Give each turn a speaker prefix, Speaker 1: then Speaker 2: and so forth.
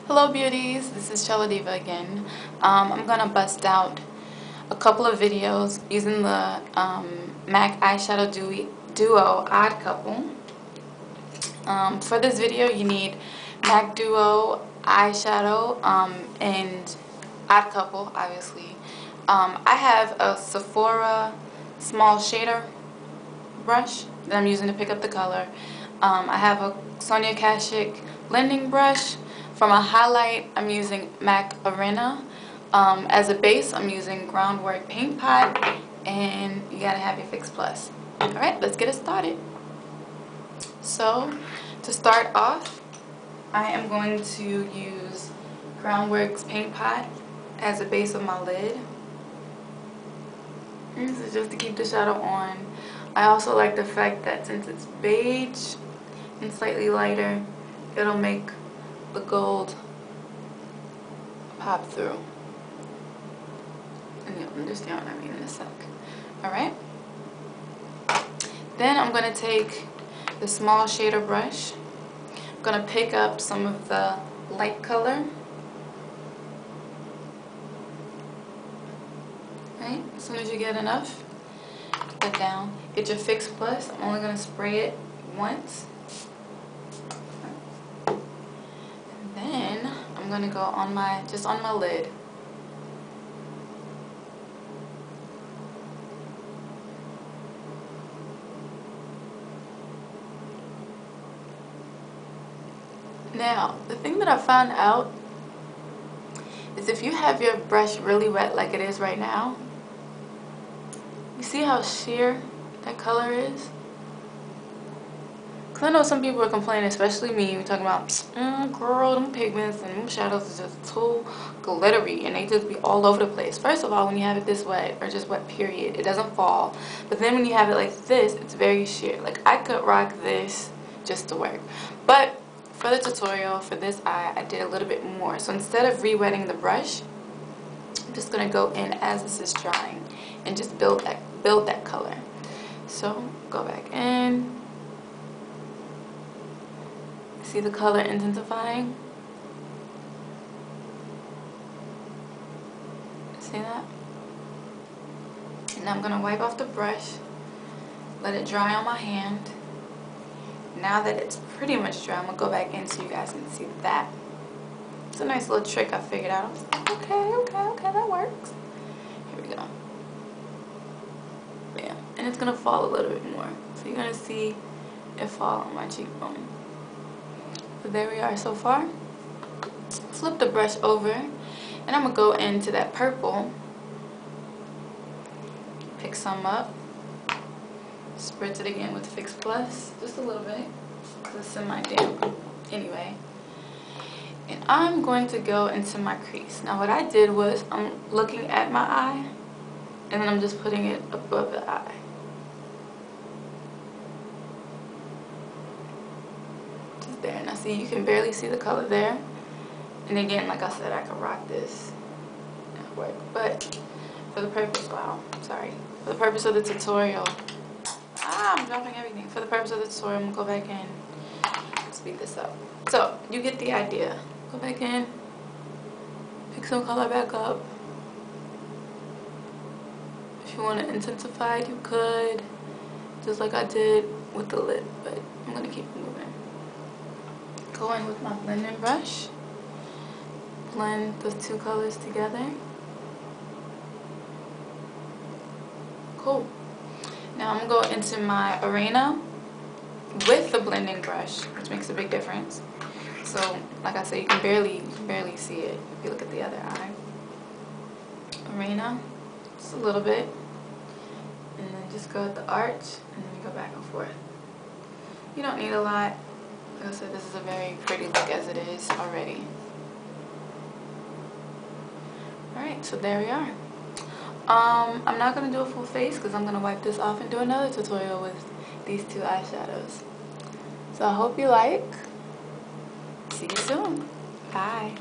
Speaker 1: Hello beauties, this is cellodivah again. I'm gonna bust out a couple of videos using the MAC eyeshadow duo odd couple. For this video you need MAC duo eyeshadow and odd couple obviously. I have a Sephora small shader brush that I'm using to pick up the color. I have a Sonia Kashuk blending brush. For my highlight, I'm using MAC Arena. As a base, I'm using Groundwork Paint Pot, and you gotta have your Fix Plus. Alright, let's get it started. So, to start off, I am going to use Groundwork's Paint Pot as a base of my lid. This is just to keep the shadow on. I also like the fact that since it's beige and slightly lighter, it'll make the gold pop through. And you'll understand what I mean in a sec. Alright? Then I'm going to take the small shader brush. I'm going to pick up some of the light color. Right? As soon as you get enough, put that down. Get your Fix Plus. I'm only going to spray it once. And then I'm going to go on just on my lid. Now, the thing that I found out is if you have your brush really wet like it is right now, you see how sheer that color is? Because I know some people are complaining, especially me, we're talking about, girl, them pigments and them shadows is just too glittery and they just be all over the place. First of all, when you have it this wet, or just wet period, it doesn't fall. But then when you have it like this, it's very sheer. Like, I could rock this just to work. But for the tutorial, for this eye, I did a little bit more. So instead of re-wetting the brush, I'm just going to go in as this is drying and just build that color. So, go back in. See the color intensifying? See that? And I'm going to wipe off the brush, let it dry on my hand. Now that it's pretty much dry, I'm going to go back in so you guys can see that. It's a nice little trick I figured out. I was like, okay, that works. Here we go. Bam. And it's going to fall a little bit more. So you're going to see it fall on my cheekbone. So there we are so far. Flip the brush over, and I'm going to go into that purple. Pick some up. Spritz it again with Fix Plus, just a little bit, because it's semi-damp anyway. And I'm going to go into my crease. Now what I did was, I'm looking at my eye, and then I'm just putting it above the eye. Just there. Now see, you can barely see the color there. And again, like I said, I could rock this at work. But for the purpose, for the purpose of the tutorial, I'm dropping everything. For the purpose of the tutorial, I'm going to go back in and speed this up. So, you get the idea. Go back in, pick some color back up. If you want to intensify it, you could. Just like I did with the lid, but I'm going to keep moving. Go in with my blending brush. Blend those two colors together. Cool. Now I'm going to go into my Arena with the blending brush, which makes a big difference. So, like I said, you can barely see it if you look at the other eye. Arena, just a little bit, and then just go at the arch, and then you go back and forth. You don't need a lot. Like I said, this is a very pretty look as it is already. Alright, so there we are. I'm not going to do a full face because I'm going to wipe this off and do another tutorial with these two eyeshadows. So I hope you like. See you soon. Bye.